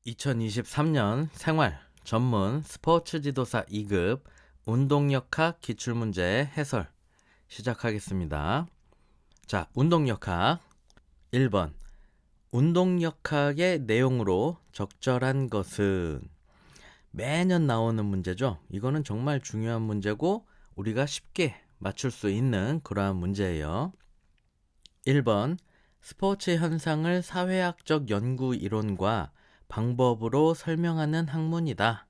2023년 생활 전문 스포츠 지도사 2급 운동역학 기출문제 해설 시작하겠습니다. 자, 운동역학 1번. 운동역학의 내용으로 적절한 것은 매년 나오는 문제죠. 이거는 정말 중요한 문제고 우리가 쉽게 맞출 수 있는 그러한 문제예요. 1번. 스포츠 현상을 사회학적 연구 이론과 방법으로 설명하는 학문이다.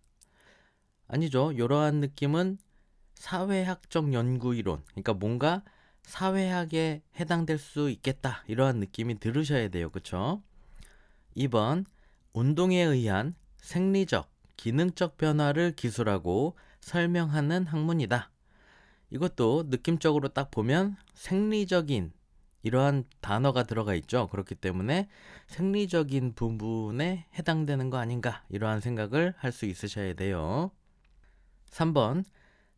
아니죠. 이러한 느낌은 사회학적 연구 이론, 그러니까 뭔가 사회학에 해당될 수 있겠다, 이러한 느낌이 들으셔야 돼요. 그쵸? 2번. 운동에 의한 생리적, 기능적 변화를 기술하고 설명하는 학문이다. 이것도 느낌적으로 딱 보면 생리적인 이러한 단어가 들어가 있죠. 그렇기 때문에 생리적인 부분에 해당되는 거 아닌가, 이러한 생각을 할 수 있으셔야 돼요. 3번.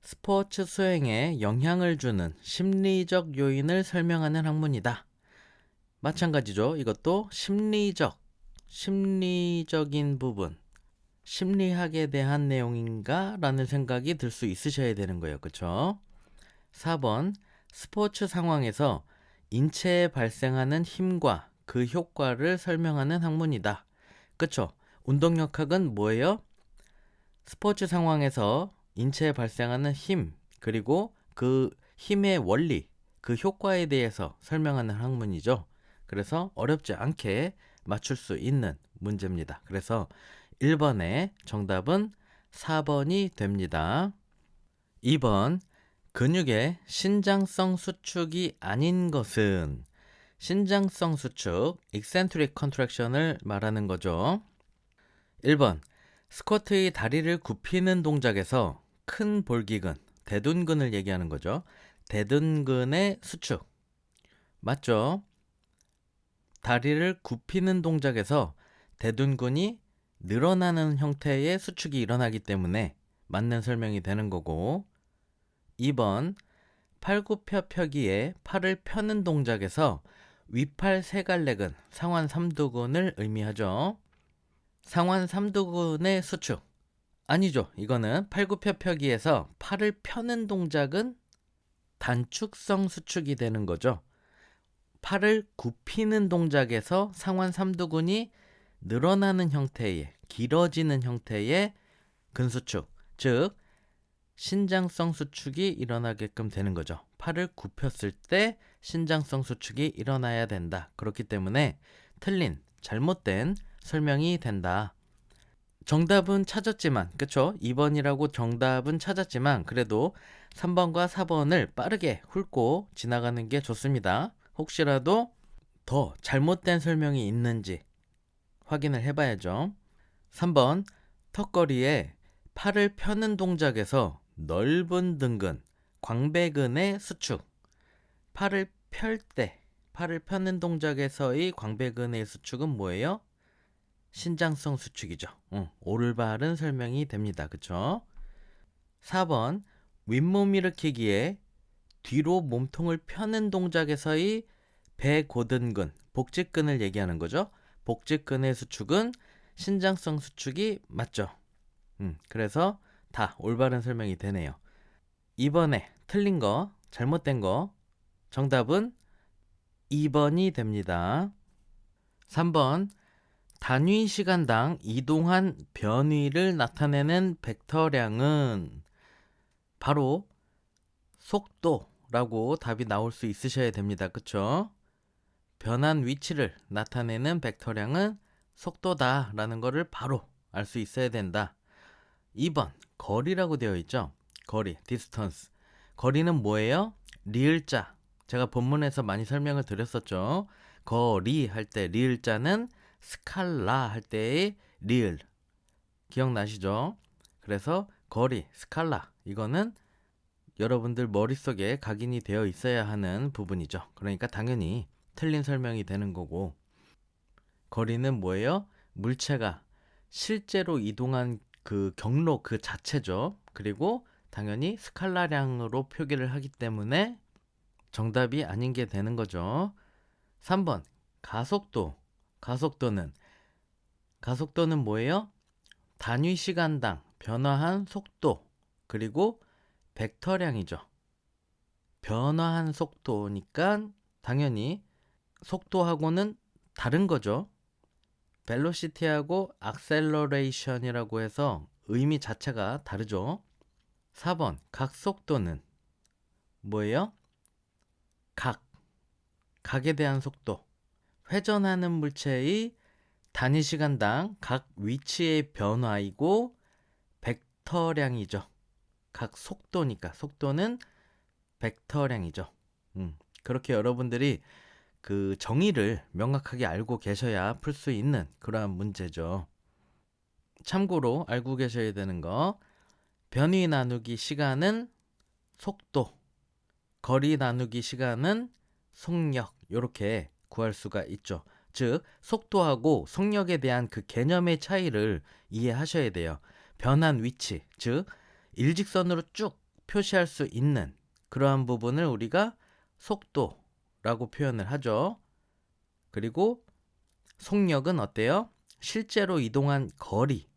스포츠 수행에 영향을 주는 심리적 요인을 설명하는 학문이다. 마찬가지죠. 이것도 심리적인 부분, 심리학에 대한 내용인가 라는 생각이 들 수 있으셔야 되는 거예요. 그쵸? 4번. 스포츠 상황에서 인체에 발생하는 힘과 그 효과를 설명하는 학문이다. 그쵸? 운동역학은 뭐예요? 스포츠 상황에서 인체에 발생하는 힘, 그리고 그 힘의 원리, 그 효과에 대해서 설명하는 학문이죠. 그래서 어렵지 않게 맞출 수 있는 문제입니다. 그래서 1번의 정답은 4번이 됩니다. 2번. 근육의 신장성 수축이 아닌 것은 신장성 수축, eccentric contraction을 말하는 거죠. 1번. 스쿼트의 다리를 굽히는 동작에서 큰 볼기근, 대둔근을 얘기하는 거죠. 대둔근의 수축. 맞죠? 다리를 굽히는 동작에서 대둔근이 늘어나는 형태의 수축이 일어나기 때문에 맞는 설명이 되는 거고, 2번. 팔굽혀펴기에 팔을 펴는 동작에서 위팔 세갈래근, 상완 삼두근을 의미하죠. 상완 삼두근의 수축. 아니죠. 이거는 팔굽혀펴기에서 팔을 펴는 동작은 단축성 수축이 되는 거죠. 팔을 굽히는 동작에서 상완 삼두근이 늘어나는 형태의, 길어지는 형태의 근수축, 즉 신장성 수축이 일어나게끔 되는 거죠. 팔을 굽혔을 때 신장성 수축이 일어나야 된다. 그렇기 때문에 틀린, 잘못된 설명이 된다. 정답은 찾았지만, 그쵸? 2번이라고 정답은 찾았지만 그래도 3번과 4번을 빠르게 훑고 지나가는 게 좋습니다. 혹시라도 더 잘못된 설명이 있는지 확인을 해봐야죠. 3번. 턱걸이에 팔을 펴는 동작에서 넓은 등근, 광배근의 수축. 팔을 팔을 펴는 동작에서의 광배근의 수축은 뭐예요? 신장성 수축이죠. 올바른 설명이 됩니다. 그쵸? 4번. 윗몸 일으키기에 뒤로 몸통을 펴는 동작에서의 배고든근, 복직근을 얘기하는 거죠. 복직근의 수축은 신장성 수축이 맞죠. 그래서 다 올바른 설명이 되네요. 이번에 틀린 거, 잘못된 거, 정답은 2번이 됩니다. 3번. 단위 시간당 이동한 변위를 나타내는 벡터량은 바로 속도라고 답이 나올 수 있으셔야 됩니다. 그쵸? 변한 위치를 나타내는 벡터량은 속도다라는 거를 바로 알 수 있어야 된다. 2번. 거리라고 되어 있죠. 거리, distance. 거리는 뭐예요? 리을자. 제가 본문에서 많이 설명을 드렸었죠. 거리 할 때 리을자는 스칼라 할 때의 리을. 기억나시죠? 그래서 거리, 스칼라. 이거는 여러분들 머릿속에 각인이 되어 있어야 하는 부분이죠. 그러니까 당연히 틀린 설명이 되는 거고, 거리는 뭐예요? 물체가 실제로 이동한 그 경로 그 자체죠. 그리고 당연히 스칼라량으로 표기를 하기 때문에 정답이 아닌 게 되는 거죠. 3번. 가속도. 가속도는 뭐예요? 단위 시간당 변화한 속도 그리고 벡터량이죠. 변화한 속도니까 당연히 속도하고는 다른 거죠. velocity하고 acceleration이라고 해서 의미 자체가 다르죠. 4번 각속도는 뭐예요? 각에 대한 속도. 회전하는 물체의 단위 시간당 각 위치의 변화이고 벡터량이죠. 각 속도니까 속도는 벡터량이죠. 그렇게 여러분들이 그 정의를 명확하게 알고 계셔야 풀 수 있는 그러한 문제죠. 참고로 알고 계셔야 되는 거, 변위 나누기 시간은 속도, 거리 나누기 시간은 속력, 이렇게 구할 수가 있죠. 즉 속도하고 속력에 대한 그 개념의 차이를 이해하셔야 돼요. 변한 위치, 즉 일직선으로 쭉 표시할 수 있는 그러한 부분을 우리가 속도라고 표현을 하죠. 그리고 속력은 어때요? 실제로 이동한 거리,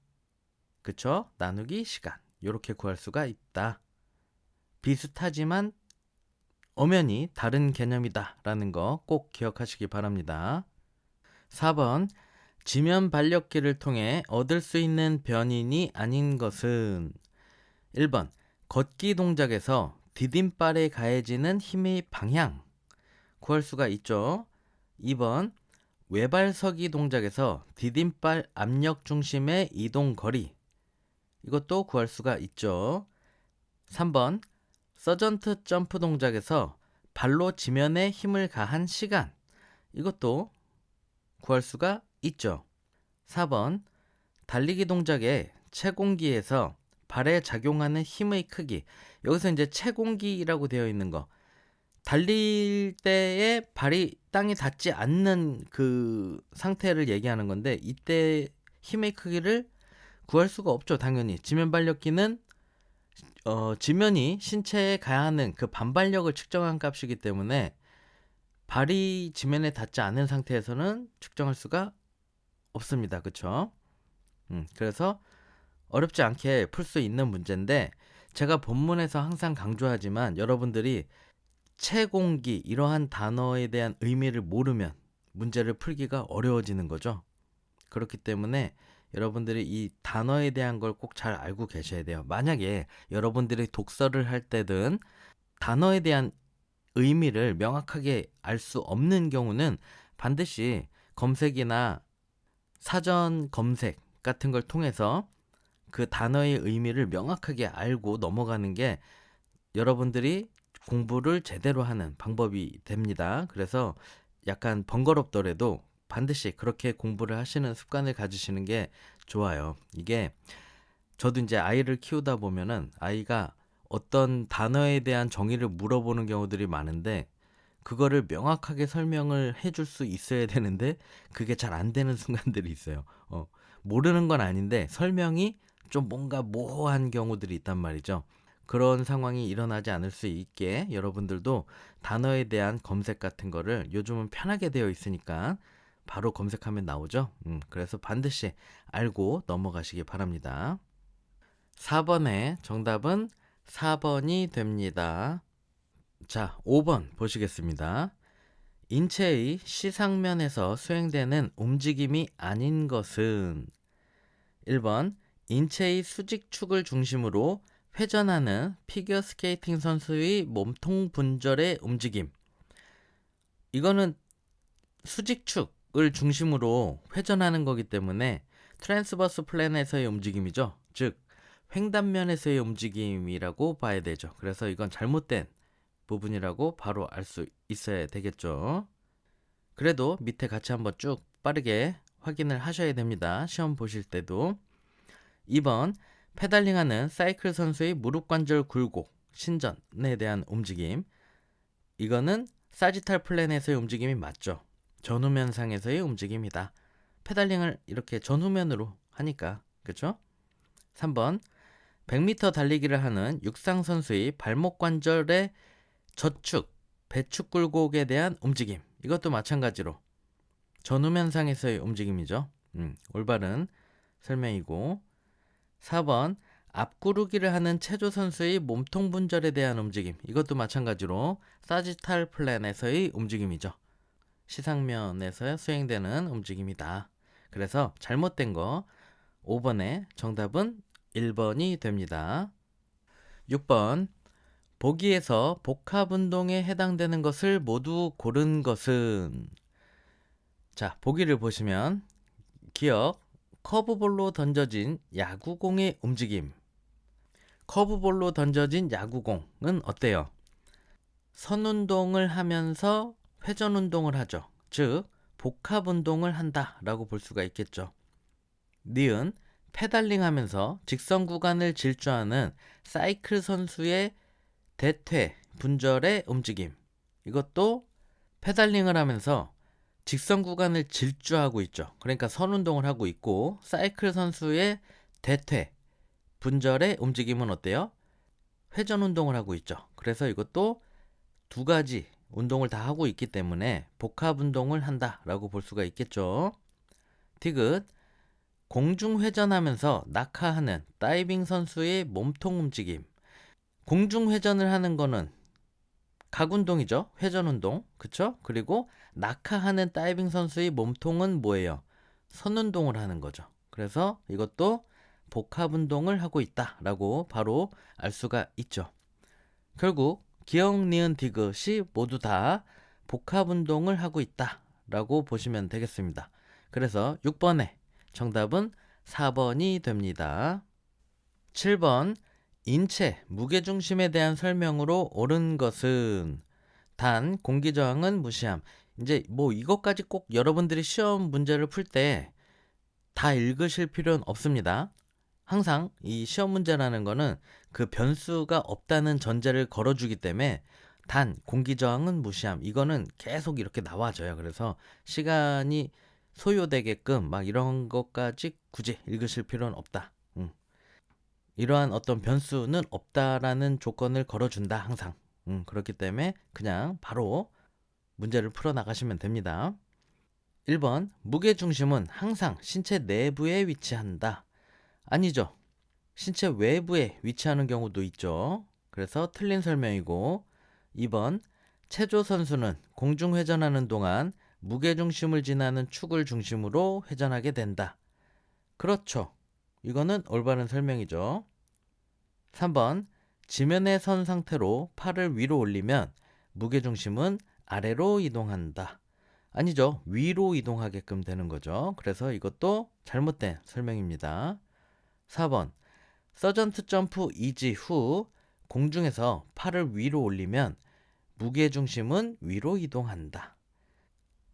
그쵸? 나누기 시간, 이렇게 구할 수가 있다. 비슷하지만 엄연히 다른 개념이다 라는 거 꼭 기억하시기 바랍니다. 4번 지면 반력기를 통해 얻을 수 있는 변인이 아닌 것은 1번 걷기 동작에서 디딤발에 가해지는 힘의 방향 구할 수가 있죠. 2번 외발서기 동작에서 디딤발 압력 중심의 이동 거리, 이것도 구할 수가 있죠. 3번 서전트 점프 동작에서 발로 지면에 힘을 가한 시간, 이것도 구할 수가 있죠. 4번 달리기 동작의 채공기에서 발에 작용하는 힘의 크기, 여기서 이제 채공기라고 되어 있는 거, 달릴 때에 발이 땅에 닿지 않는 그 상태를 얘기하는 건데, 이때 힘의 크기를 구할 수가 없죠. 당연히 지면 반력기는 지면이 신체에 가하는 그 반발력을 측정한 값이기 때문에 발이 지면에 닿지 않은 상태에서는 측정할 수가 없습니다. 그쵸? 그래서 어렵지 않게 풀 수 있는 문제인데, 제가 본문에서 항상 강조하지만 여러분들이 채공기 이러한 단어에 대한 의미를 모르면 문제를 풀기가 어려워지는 거죠. 그렇기 때문에 여러분들이 이 단어에 대한 걸 꼭 잘 알고 계셔야 돼요. 만약에 여러분들이 독서를 할 때든 단어에 대한 의미를 명확하게 알 수 없는 경우는 반드시 검색이나 사전 검색 같은 걸 통해서 그 단어의 의미를 명확하게 알고 넘어가는 게 여러분들이 공부를 제대로 하는 방법이 됩니다. 그래서 약간 번거롭더라도 반드시 그렇게 공부를 하시는 습관을 가지시는 게 좋아요. 이게 저도 이제 아이를 키우다 보면은 아이가 어떤 단어에 대한 정의를 물어보는 경우들이 많은데, 그거를 명확하게 설명을 해줄 수 있어야 되는데 그게 잘 안 되는 순간들이 있어요. 모르는 건 아닌데 설명이 좀 뭔가 모호한 경우들이 있단 말이죠. 그런 상황이 일어나지 않을 수 있게 여러분들도 단어에 대한 검색 같은 거를, 요즘은 편하게 되어 있으니까 바로 검색하면 나오죠. 그래서 반드시 알고 넘어가시기 바랍니다. 4번의 정답은 4번이 됩니다. 자, 5번 보시겠습니다. 인체의 시상면에서 수행되는 움직임이 아닌 것은 1번 인체의 수직축을 중심으로 회전하는 피겨 스케이팅 선수의 몸통 분절의 움직임. 이거는 수직축을 중심으로 회전하는 거기 때문에 트랜스버스 플랜에서의 움직임이죠. 즉 횡단면에서의 움직임이라고 봐야 되죠. 그래서 이건 잘못된 부분이라고 바로 알 수 있어야 되겠죠. 그래도 밑에 같이 한번 쭉 빠르게 확인을 하셔야 됩니다. 시험 보실 때도. 2번 페달링하는 사이클 선수의 무릎 관절 굴곡, 신전에 대한 움직임. 이거는 사지탈 플랜에서의 움직임이 맞죠. 전후면상에서의 움직임이다. 페달링을 이렇게 전후면으로 하니까, 그쵸? 3번 100m 달리기를 하는 육상 선수의 발목 관절의 저축, 배축 굴곡에 대한 움직임. 이것도 마찬가지로 전후면상에서의 움직임이죠. 올바른 설명이고 4번 앞구르기를 하는 체조 선수의 몸통 분절에 대한 움직임. 이것도 마찬가지로 사지탈 플랜에서의 움직임이죠. 시상면에서 수행되는 움직임이다. 그래서 잘못된 거 5번의 정답은 1번이 됩니다. 6번 보기에서 복합운동에 해당되는 것을 모두 고른 것은 자, 보기를 보시면 기억, 커브볼로 던져진 야구공의 움직임. 커브볼로 던져진 야구공은 어때요? 선운동을 하면서 회전운동을 하죠. 즉, 복합운동을 한다라고 볼 수가 있겠죠. 니은, 페달링 하면서 직선 구간을 질주하는 사이클 선수의 대퇴, 분절의 움직임. 이것도 페달링을 하면서 직선 구간을 질주하고 있죠. 그러니까 선운동을 하고 있고 사이클 선수의 대퇴, 분절의 움직임은 어때요? 회전 운동을 하고 있죠. 그래서 이것도 두 가지 운동을 다 하고 있기 때문에 복합 운동을 한다라고 볼 수가 있겠죠. 디귿, 공중 회전하면서 낙하하는 다이빙 선수의 몸통 움직임. 공중 회전을 하는 거는 각 운동이죠. 회전 운동. 그쵸? 그리고 낙하하는 다이빙 선수의 몸통은 뭐예요? 선 운동을 하는 거죠. 그래서 이것도 복합 운동을 하고 있다라고 바로 알 수가 있죠. 결국 기억, 니은, 디귿이 모두 다 복합 운동을 하고 있다라고 보시면 되겠습니다. 그래서 6번의 정답은 4번이 됩니다. 7번 인체 무게중심에 대한 설명으로 옳은 것은 단 공기저항은 무시함. 이제 뭐 이것까지 꼭 여러분들이 시험 문제를 풀 때 다 읽으실 필요는 없습니다. 항상 이 시험 문제라는 거는 그 변수가 없다는 전제를 걸어주기 때문에 단 공기저항은 무시함. 이거는 계속 이렇게 나와져요. 그래서 시간이 소요되게끔 막 이런 것까지 굳이 읽으실 필요는 없다. 이러한 어떤 변수는 없다라는 조건을 걸어준다 항상. 그렇기 때문에 그냥 바로 문제를 풀어 나가시면 됩니다. 1번 무게중심은 항상 신체 내부에 위치한다. 아니죠. 신체 외부에 위치하는 경우도 있죠. 그래서 틀린 설명이고 2번 체조 선수는 공중 회전하는 동안 무게중심을 지나는 축을 중심으로 회전하게 된다. 그렇죠. 이거는 올바른 설명이죠. 3번 지면에 선 상태로 팔을 위로 올리면 무게중심은 아래로 이동한다. 아니죠. 위로 이동하게끔 되는 거죠. 그래서 이것도 잘못된 설명입니다. 4번 서전트 점프 이지 후 공중에서 팔을 위로 올리면 무게중심은 위로 이동한다.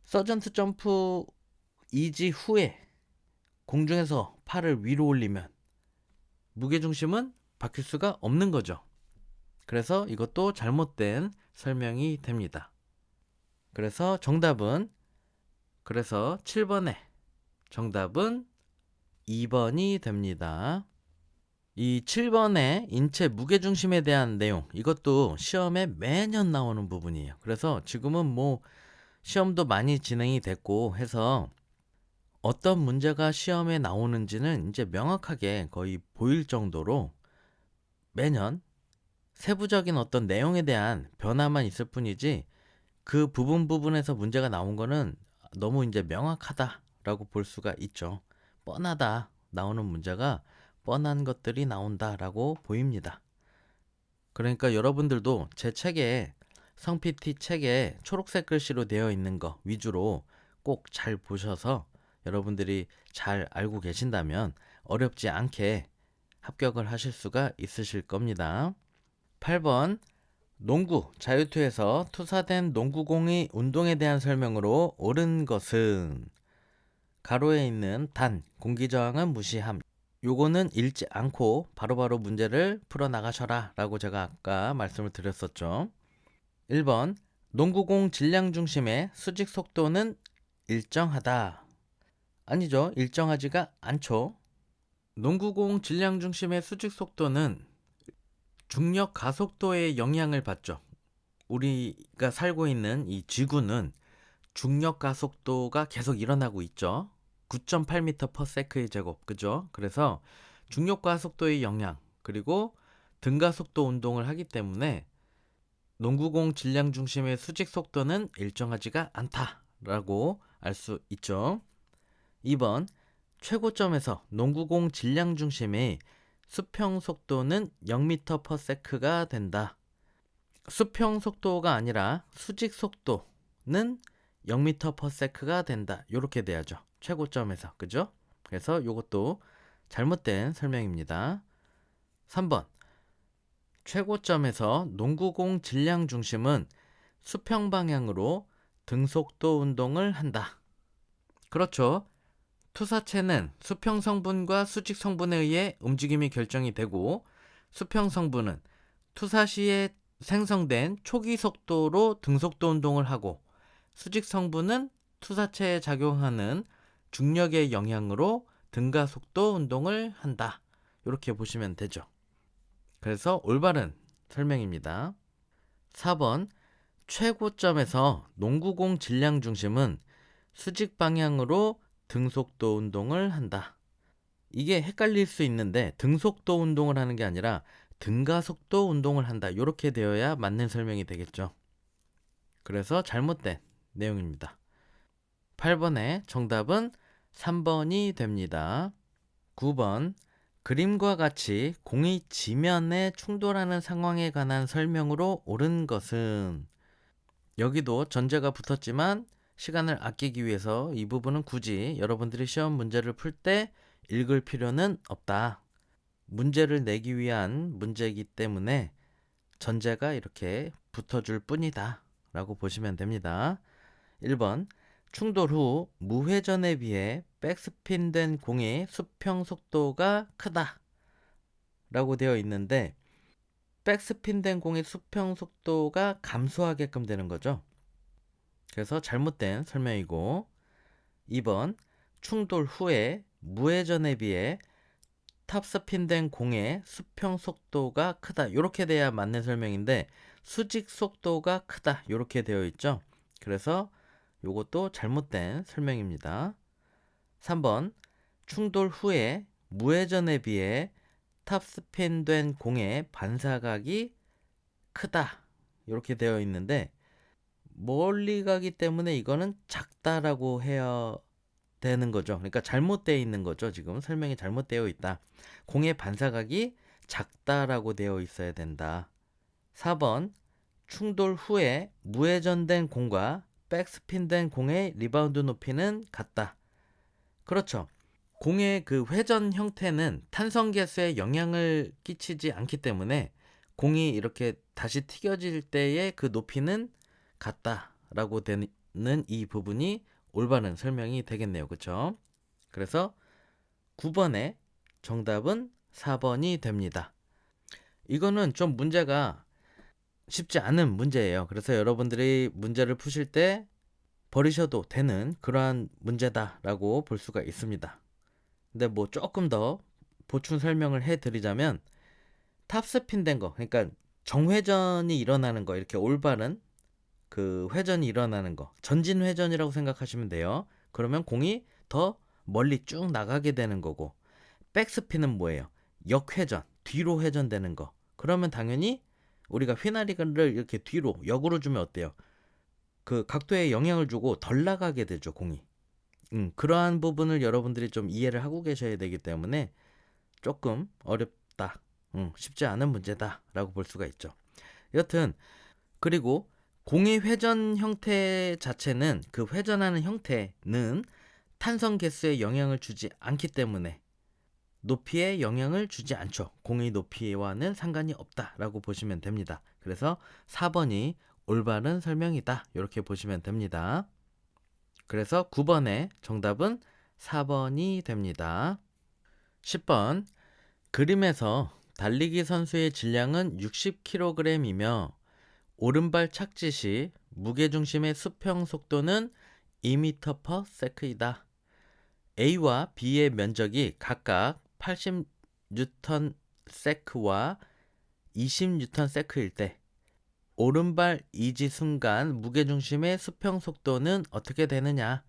서전트 점프 이지 후에 공중에서 팔을 위로 올리면 무게중심은 바뀔 수가 없는 거죠. 그래서 이것도 잘못된 설명이 됩니다. 그래서 7번의 정답은 2번이 됩니다. 이 7번의 인체 무게중심에 대한 내용, 이것도 시험에 매년 나오는 부분이에요. 그래서 지금은 뭐 시험도 많이 진행이 됐고 해서 어떤 문제가 시험에 나오는지는 이제 명확하게 거의 보일 정도로 매년 세부적인 어떤 내용에 대한 변화만 있을 뿐이지 그 부분에서 문제가 나온 거는 너무 이제 명확하다라고 볼 수가 있죠. 뻔하다. 나오는 문제가 뻔한 것들이 나온다라고 보입니다. 그러니까 여러분들도 제 책에 성 PT 책에 초록색 글씨로 되어 있는 거 위주로 꼭 잘 보셔서 여러분들이 잘 알고 계신다면 어렵지 않게 합격을 하실 수가 있으실 겁니다. 8번 농구 자유투에서 투사된 농구공의 운동에 대한 설명으로 옳은 것은 가로에 있는 단 공기저항은 무시함. 요거는 읽지 않고 바로바로 문제를 풀어 나가셔라 라고 제가 아까 말씀을 드렸었죠. 1번 농구공 질량 중심의 수직 속도는 일정하다. 아니죠. 일정하지가 않죠. 농구공 질량 중심의 수직 속도는 중력 가속도의 영향을 받죠. 우리가 살고 있는 이 지구는 중력 가속도가 계속 일어나고 있죠. 9.8m/s의 제곱. 그죠? 그래서 중력과 속도의 영향, 그리고 등가속도 운동을 하기 때문에 농구공 질량 중심의 수직 속도는 일정하지가 않다라고 알 수 있죠. 2번, 최고점에서 농구공 질량 중심의 수평 속도는 0m/s가 된다. 수평 속도가 아니라 수직 속도는 0m/s가 된다. 이렇게 돼야죠. 최고점에서. 그죠? 그래서 이것도 잘못된 설명입니다. 3번, 최고점에서 농구공 질량 중심은 수평 방향으로 등속도 운동을 한다. 그렇죠. 투사체는 수평 성분과 수직 성분에 의해 움직임이 결정이 되고, 수평 성분은 투사 시에 생성된 초기 속도로 등속도 운동을 하고, 수직 성분은 투사체에 작용하는 중력의 영향으로 등가 속도 운동을 한다. 이렇게 보시면 되죠. 그래서 올바른 설명입니다. 4번, 최고점에서 농구공 질량 중심은 수직 방향으로 등속도 운동을 한다. 이게 헷갈릴 수 있는데 등속도 운동을 하는 게 아니라 등가속도 운동을 한다. 이렇게 되어야 맞는 설명이 되겠죠. 그래서 잘못된 내용입니다. 8번의 정답은 3번이 됩니다. 9번, 그림과 같이 공이 지면에 충돌하는 상황에 관한 설명으로 옳은 것은, 여기도 전제가 붙었지만 시간을 아끼기 위해서 이 부분은 굳이 여러분들이 시험 문제를 풀 때 읽을 필요는 없다. 문제를 내기 위한 문제이기 때문에 전제가 이렇게 붙어줄 뿐이다 라고 보시면 됩니다. 1번, 충돌 후 무회전에 비해 백스핀된 공의 수평 속도가 크다 라고 되어 있는데, 백스핀된 공의 수평 속도가 감소하게끔 되는 거죠. 그래서 잘못된 설명이고, 2번, 충돌 후에 무회전에 비해 탑스핀된 공의 수평 속도가 크다. 이렇게 돼야 맞는 설명인데 수직 속도가 크다. 이렇게 되어 있죠. 그래서 이것도 잘못된 설명입니다. 3번, 충돌 후에 무회전에 비해 탑스핀된 공의 반사각이 크다. 이렇게 되어 있는데 멀리 가기 때문에 이거는 작다라고 해야 되는 거죠. 그러니까 잘못되어 있는 거죠. 지금 설명이 잘못되어 있다. 공의 반사각이 작다라고 되어 있어야 된다. 4번, 충돌 후에 무회전된 공과 백스핀된 공의 리바운드 높이는 같다. 그렇죠. 공의 그 회전 형태는 탄성 개수에 영향을 끼치지 않기 때문에 공이 이렇게 다시 튀겨질 때의 그 높이는 같다라고 되는 이 부분이 올바른 설명이 되겠네요. 그렇죠? 그래서 9번의 정답은 4번이 됩니다. 이거는 좀 문제가 쉽지 않은 문제예요. 그래서 여러분들이 문제를 푸실 때 버리셔도 되는 그러한 문제다라고 볼 수가 있습니다. 근데 뭐 조금 더 보충 설명을 해드리자면, 탑스핀 된 거, 그러니까 정회전이 일어나는 거, 이렇게 올바른 그 회전이 일어나는 거, 전진 회전이라고 생각하시면 돼요. 그러면 공이 더 멀리 쭉 나가게 되는 거고, 백스핀은 뭐예요? 역회전, 뒤로 회전되는 거. 그러면 당연히 우리가 휘날리를 이렇게 뒤로 역으로 주면 어때요? 그 각도에 영향을 주고 덜 나가게 되죠, 공이. 그러한 부분을 여러분들이 좀 이해를 하고 계셔야 되기 때문에 조금 어렵다, 쉽지 않은 문제다라고 볼 수가 있죠. 여튼 그리고 공의 회전 형태 자체는, 그 회전하는 형태는 탄성 개수에 영향을 주지 않기 때문에 높이에 영향을 주지 않죠. 공의 높이와는 상관이 없다라고 보시면 됩니다. 그래서 4번이 올바른 설명이다. 이렇게 보시면 됩니다. 그래서 9번의 정답은 4번이 됩니다. 10번, 그림에서 달리기 선수의 질량은 60kg이며 오른발 착지 시 무게중심의 수평 속도는 2m/s이다. A와 B의 면적이 각각 80Nm/s와 20Nm/s일 때 오른발 이지 순간 무게중심의 수평 속도는 어떻게 되느냐?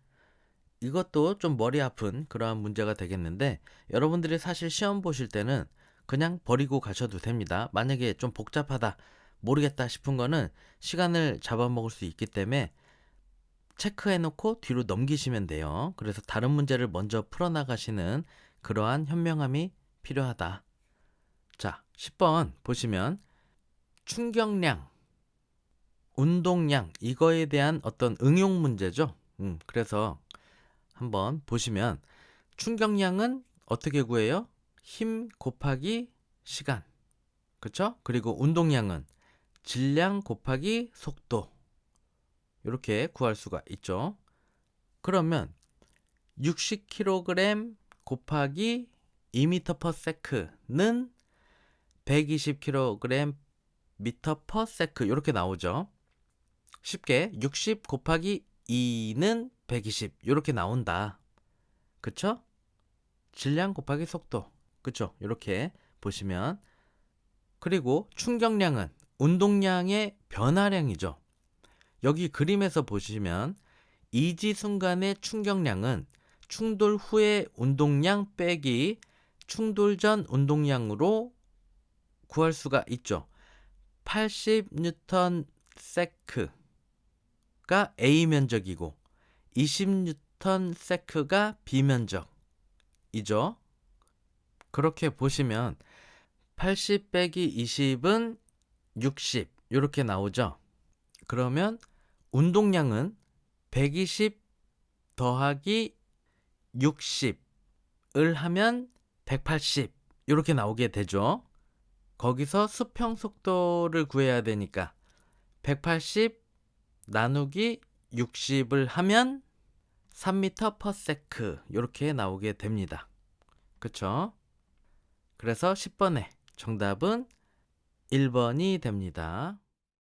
이것도 좀 머리 아픈 그러한 문제가 되겠는데 여러분들이 사실 시험 보실 때는 그냥 버리고 가셔도 됩니다. 만약에 좀 복잡하다, 모르겠다 싶은 거는 시간을 잡아먹을 수 있기 때문에 체크해놓고 뒤로 넘기시면 돼요. 그래서 다른 문제를 먼저 풀어나가시는 그러한 현명함이 필요하다. 자, 10번 보시면 충격량, 운동량 이거에 대한 어떤 응용 문제죠. 그래서 한번 보시면 충격량은 어떻게 구해요? 힘 곱하기 시간. 그쵸? 그리고 운동량은 질량 곱하기 속도. 이렇게 구할 수가 있죠. 그러면 60kg 곱하기 2m/s는 120kg m/s 이렇게 나오죠. 쉽게 60 곱하기 2는 120 이렇게 나온다. 그쵸? 질량 곱하기 속도. 그쵸? 이렇게 보시면 그리고 충격량은 운동량의 변화량이죠. 여기 그림에서 보시면 이지 순간의 충격량은 충돌 후의 운동량 빼기 충돌 전 운동량으로 구할 수가 있죠. 80Nm/s가 A 면적이고 20Nm/s가 B 면적이죠. 그렇게 보시면 80 빼기 20은 60 이렇게 나오죠. 그러면 운동량은 120 더하기 60을 하면 180 이렇게 나오게 되죠. 거기서 수평 속도를 구해야 되니까 180 나누기 60을 하면 3m/s 이렇게 나오게 됩니다. 그쵸? 그래서 10번의 정답은 1번이 됩니다.